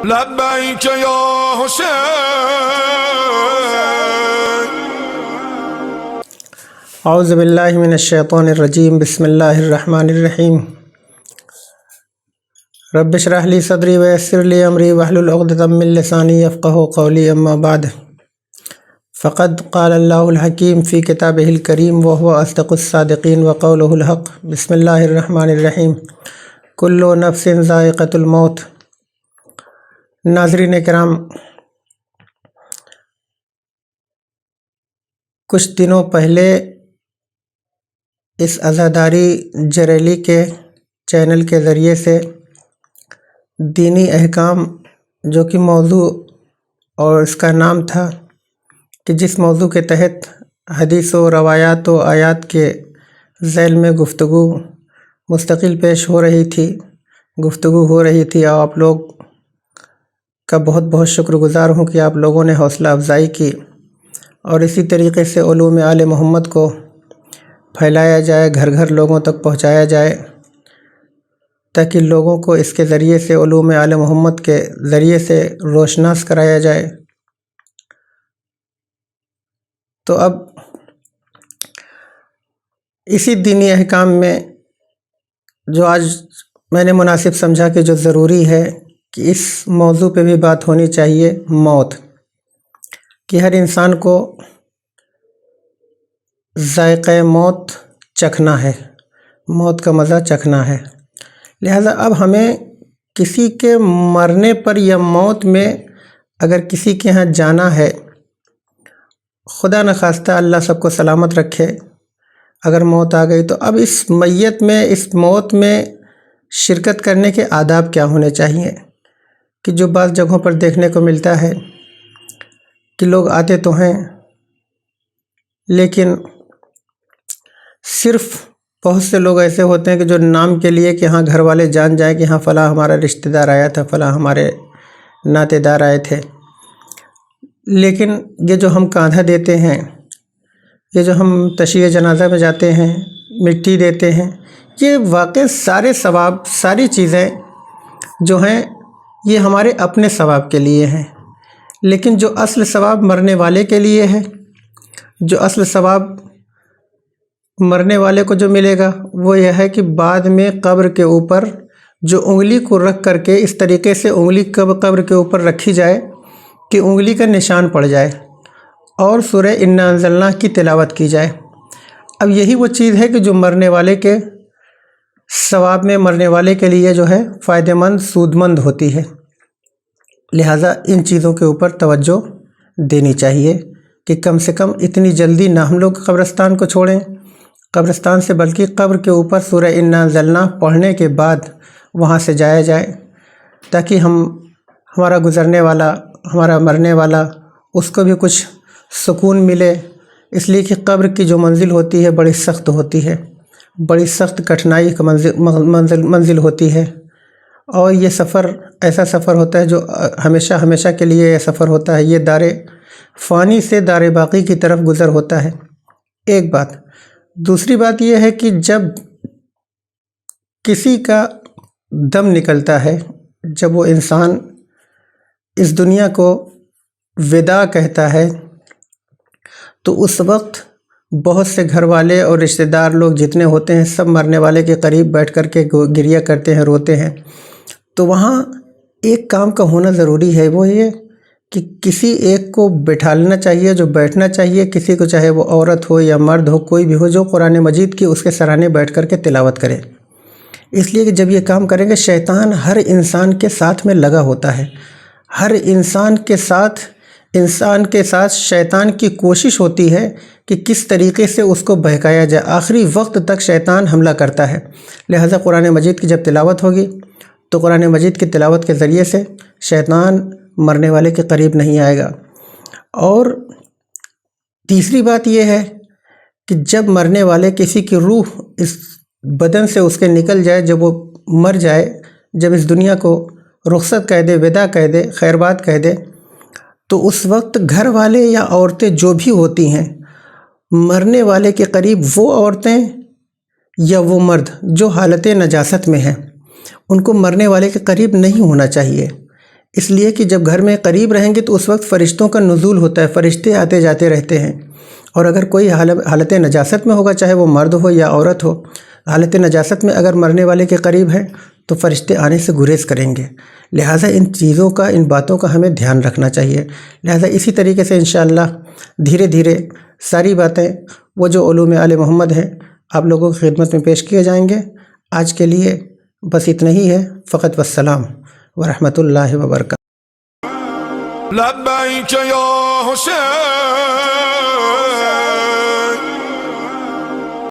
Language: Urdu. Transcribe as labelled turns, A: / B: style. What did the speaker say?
A: لبیک یا حسین.
B: اعوذ باللہ من الشیطان الرجیم. بسم اللہ الرحمن الرحیم. رب اشرح لی صدری ویسر لی امری واحلل عقدۃ من لسانی یفقہوا قولی. اما بعد فقد قال اللہ الحکیم فی کتابہ الکریم وہو اصدق الصادقین وقولہ الحق. بسم اللہ الرحمن الرحیم. کل نفس ذائقۃ الموت. ناظرین کرام، کچھ دنوں پہلے اس عزاداری جریلی کے چینل کے ذریعے سے دینی احکام، جو کہ موضوع اور اس کا نام تھا کہ جس موضوع کے تحت حدیث و روایات و آیات کے ذیل میں گفتگو مستقل پیش ہو رہی تھی، اور آپ لوگ کا بہت بہت شکر گزار ہوں کہ آپ لوگوں نے حوصلہ افزائی کی، اور اسی طریقے سے علوم آل محمد کو پھیلایا جائے، گھر گھر لوگوں تک پہنچایا جائے، تاکہ لوگوں کو اس کے ذریعے سے، علوم آل محمد کے ذریعے سے روشناس کرایا جائے. تو اب اسی دینی احکام میں جو آج میں نے مناسب سمجھا کہ جو ضروری ہے کہ اس موضوع پہ بھی بات ہونی چاہیے، موت، کہ ہر انسان کو ذائقہ موت چکھنا ہے، موت کا مزہ چکھنا ہے. لہذا اب ہمیں کسی کے مرنے پر یا موت میں اگر کسی کے ہاں جانا ہے، خدا نخواستہ اللہ سب کو سلامت رکھے، اگر موت آ گئی تو اب اس موت میں شرکت کرنے کے آداب کیا ہونے چاہیے. کہ جو بعض جگہوں پر دیکھنے کو ملتا ہے کہ لوگ آتے تو ہیں، لیکن صرف بہت سے لوگ ایسے ہوتے ہیں کہ جو نام کے لیے کہ ہاں گھر والے جان جائیں کہ ہاں فلاں ہمارا رشتہ دار آیا تھا، فلاں ہمارے ناتے دار آئے تھے، لیکن یہ جو ہم کاندھا دیتے ہیں، یہ جو ہم تشییع جنازہ میں جاتے ہیں، مٹی دیتے ہیں، یہ واقع سارے ثواب، ساری چیزیں جو ہیں یہ ہمارے اپنے ثواب کے لیے ہیں، لیکن جو اصل ثواب مرنے والے کے لیے ہے، جو اصل ثواب مرنے والے کو جو ملے گا وہ یہ ہے کہ بعد میں قبر کے اوپر جو انگلی کو رکھ کر کے اس طریقے سے انگلی قبر کے اوپر رکھی جائے کہ انگلی کا نشان پڑ جائے، اور سورہ انا انزلناہ کی تلاوت کی جائے. اب یہی وہ چیز ہے کہ جو مرنے والے کے ثواب میں، مرنے والے کے لیے جو ہے فائدہ مند، سود مند ہوتی ہے. لہٰذا ان چیزوں کے اوپر توجہ دینی چاہیے کہ کم سے کم اتنی جلدی نہ ہم لوگ قبرستان کو چھوڑیں، قبرستان سے، بلکہ قبر کے اوپر سورہ انا انزلناہ پڑھنے کے بعد وہاں سے جایا جائے، تاکہ ہمارا گزرنے والا، ہمارا مرنے والا، اس کو بھی کچھ سکون ملے. اس لیے کہ قبر کی جو منزل ہوتی ہے بڑی سخت ہوتی ہے، بڑی سخت کٹھنائی کا منزل ہوتی ہے، اور یہ سفر ایسا سفر ہوتا ہے جو ہمیشہ ہمیشہ کے لیے یہ سفر ہوتا ہے. یہ دار فانی سے دار باقی کی طرف گزر ہوتا ہے. ایک بات. دوسری بات یہ ہے کہ جب کسی کا دم نکلتا ہے، جب وہ انسان اس دنیا کو وداع کہتا ہے، تو اس وقت بہت سے گھر والے اور رشتہ دار لوگ جتنے ہوتے ہیں سب مرنے والے کے قریب بیٹھ کر کے گریہ کرتے ہیں، روتے ہیں. تو وہاں ایک کام کا ہونا ضروری ہے، وہ یہ کہ کسی ایک کو بٹھا لینا چاہیے، جو بیٹھنا چاہیے، کسی کو، چاہے وہ عورت ہو یا مرد ہو، کوئی بھی ہو، جو قرآن مجید کی اس کے سرانے بیٹھ کر کے تلاوت کرے. اس لیے کہ جب یہ کام کریں گے، شیطان ہر انسان کے ساتھ میں لگا ہوتا ہے، ہر انسان کے ساتھ شیطان کی کوشش ہوتی ہے کہ کس طریقے سے اس کو بہکایا جائے. آخری وقت تک شیطان حملہ کرتا ہے. لہذا قرآن مجید کی جب تلاوت ہوگی تو قرآن مجید کی تلاوت کے ذریعے سے شیطان مرنے والے کے قریب نہیں آئے گا. اور تیسری بات یہ ہے کہ جب مرنے والے کسی کی روح اس بدن سے اس کے نکل جائے، جب وہ مر جائے، جب اس دنیا کو رخصت کہہ دے، وداع کہہ دے، خیر بات کہہ دے، تو اس وقت گھر والے یا عورتیں جو بھی ہوتی ہیں، مرنے والے کے قریب وہ عورتیں یا وہ مرد جو حالت نجاست میں ہیں، ان کو مرنے والے کے قریب نہیں ہونا چاہیے. اس لیے کہ جب گھر میں قریب رہیں گے تو اس وقت فرشتوں کا نزول ہوتا ہے، فرشتے آتے جاتے رہتے ہیں، اور اگر کوئی حالت نجاست میں ہوگا، چاہے وہ مرد ہو یا عورت ہو، حالت نجاست میں اگر مرنے والے کے قریب ہے تو فرشتے آنے سے گریز کریں گے۔ لہٰذا ان چیزوں کا، ان باتوں کا ہمیں دھیان رکھنا چاہیے۔ لہٰذا اسی طریقے سے انشاءاللہ دھیرے دھیرے ساری باتیں وہ جو علوم آل محمد ہیں آپ لوگوں کی خدمت میں پیش کیے جائیں گے۔ آج کے لیے بس اتنا ہی ہے، فقط والسلام ورحمۃ اللہ وبرکاتہ۔
A: لبیک یا حسین